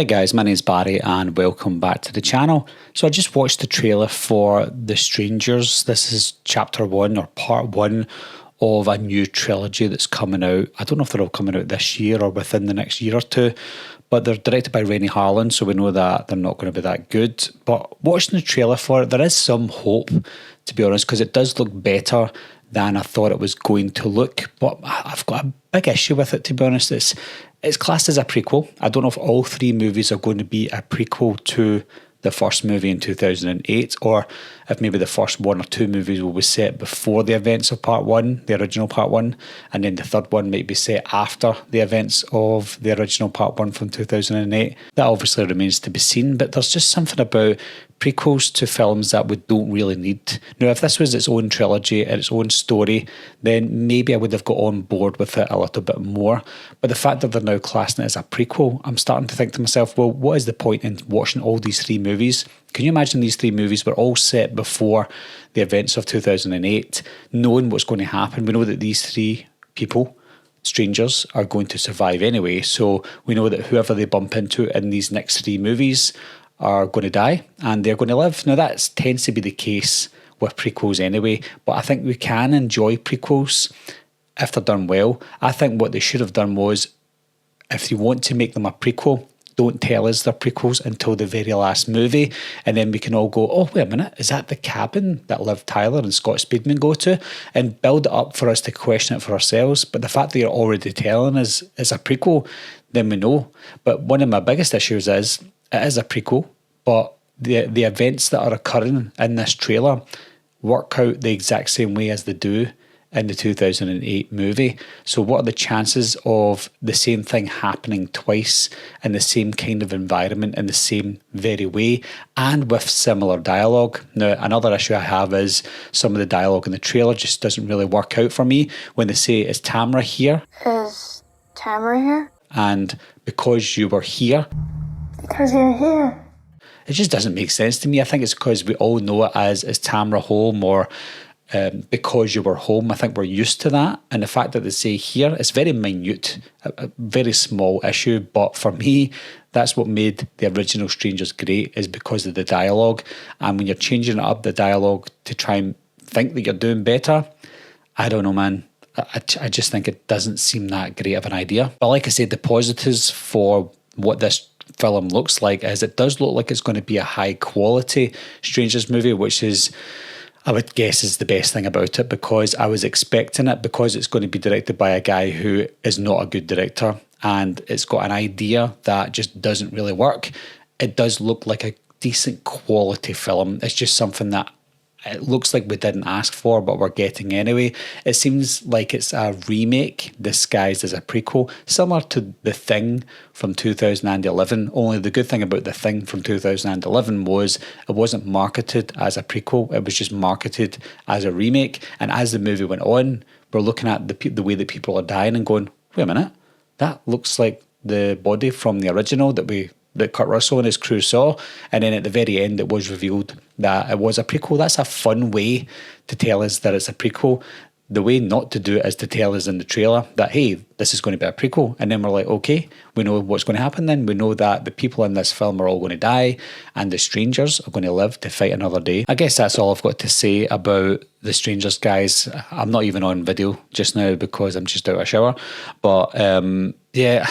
Hi guys, my name's Barry and welcome back to the channel. So I just watched the trailer for The Strangers. This is chapter 1 or part 1 of a new trilogy that's coming out. I don't know if they're all coming out this year or within the next year or two, but they're directed by Rennie Harlan, so we know that they're not going to be that good. But watching the trailer for it, there is some hope, to be honest, because it does look better than I thought it was going to look. But I've got a big issue with it, to be honest. It's classed as a prequel. I don't know if all three movies are going to be a prequel to the first movie in 2008, or if maybe the first one or two movies will be set before the events of part 1, the original part 1, and then the third one might be set after the events of the original part 1 from 2008. That obviously remains to be seen, but there's just something about prequels to films that we don't really need. Now, if this was its own trilogy and its own story, then maybe I would have got on board with it a little bit more. But the fact that they're now classing it as a prequel, I'm starting to think to myself, well, what is the point in watching all these three movies? Can you imagine these three movies were all set before the events of 2008, knowing what's going to happen? We know that these three people, strangers, are going to survive anyway. So we know that whoever they bump into in these next three movies are going to die and they're going to live. Now that tends to be the case with prequels anyway, but I think we can enjoy prequels if they're done well. I think what they should have done was, if you want to make them a prequel, don't tell us they're prequels until the very last movie, and then we can all go, oh, wait a minute, is that the cabin that Liv Tyler and Scott Speedman go to? And build it up for us to question it for ourselves. But the fact that you're already telling us it's a prequel, then we know. But one of my biggest issues is, it is a prequel, but the events that are occurring in this trailer work out the exact same way as they do in the 2008 movie. So what are the chances of the same thing happening twice in the same kind of environment, in the same very way, and with similar dialogue? Now, another issue I have is some of the dialogue in the trailer just doesn't really work out for me when they say, is Tamara here? Is Tamara here? And because you were here. Because you're here. It just doesn't make sense to me. I think it's because we all know it as, is Tamara home, or because you were home. I think we're used to that. And the fact that they say here, it's very minute, a very small issue. But for me, that's what made the original Strangers great, is because of the dialogue. And when you're changing it up, the dialogue, to try and think that you're doing better, I don't know, man. I just think it doesn't seem that great of an idea. But like I said, the positives for what this film looks like is it does look like it's going to be a high quality Strangers movie, which is, I would guess, is the best thing about it, because I was expecting it, because it's going to be directed by a guy who is not a good director and it's got an idea that just doesn't really work. It does look like a decent quality film. It's just something that it looks like we didn't ask for, but we're getting anyway. It seems like it's a remake disguised as a prequel, similar to The Thing from 2011. Only the good thing about The Thing from 2011 was it wasn't marketed as a prequel. It was just marketed as a remake. And as the movie went on, we're looking at the way that people are dying and going, wait a minute, that looks like the body from the original that Kurt Russell and his crew saw. And then at the very end, it was revealed that it was a prequel. That's a fun way to tell us that it's a prequel. The way not to do it is to tell us in the trailer that, hey, this is going to be a prequel. And then we're like, okay, we know what's going to happen then. We know that the people in this film are all going to die and the strangers are going to live to fight another day. I guess that's all I've got to say about The Strangers, guys. I'm not even on video just now because I'm just out of a shower. But yeah,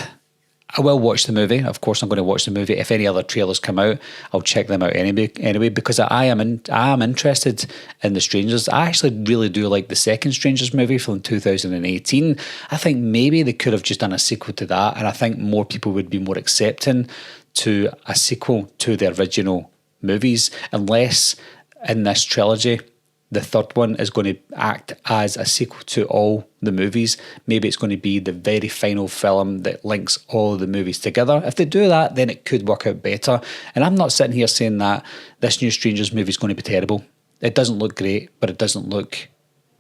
I will watch the movie. Of course, I'm going to watch the movie. If any other trailers come out, I'll check them out anyway, because I am interested in The Strangers. I actually really do like the second Strangers movie from 2018. I think maybe they could have just done a sequel to that, and I think more people would be more accepting to a sequel to the original movies, unless in this trilogy the third one is going to act as a sequel to all the movies. Maybe it's going to be the very final film that links all of the movies together. If they do that, then it could work out better. And I'm not sitting here saying that this new Strangers movie is going to be terrible. It doesn't look great, but it doesn't look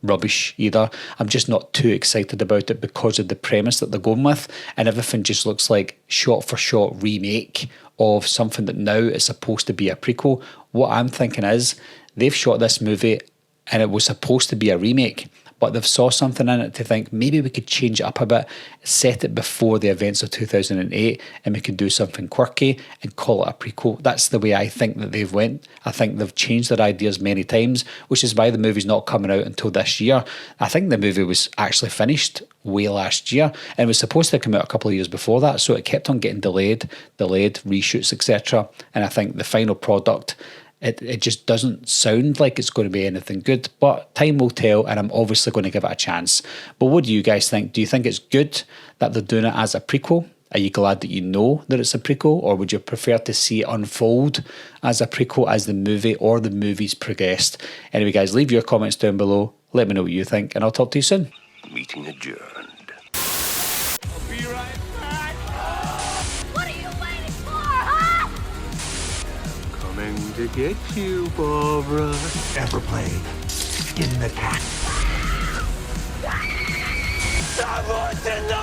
rubbish either. I'm just not too excited about it because of the premise that they're going with, and everything just looks like shot for shot remake of something that now is supposed to be a prequel. What I'm thinking is, they've shot this movie and it was supposed to be a remake, but they've saw something in it to think maybe we could change it up a bit, set it before the events of 2008, and we could do something quirky and call it a prequel. That's the way I think that they've went. I think they've changed their ideas many times, which is why the movie's not coming out until this year. I think the movie was actually finished way last year, and it was supposed to come out a couple of years before that, so it kept on getting delayed, reshoots, etc. And I think the final product, it just doesn't sound like it's going to be anything good, but time will tell, and I'm obviously going to give it a chance. But what do you guys think? Do you think it's good that they're doing it as a prequel? Are you glad that you know that it's a prequel, or would you prefer to see it unfold as a prequel as the movie or the movies progressed? Anyway, guys, leave your comments down below. Let me know what you think, and I'll talk to you soon. Meeting adjourned. I'll be right back. What are you waiting for, huh? Coming to get you, Barbara. Ever played Skin the Cat? I want to know.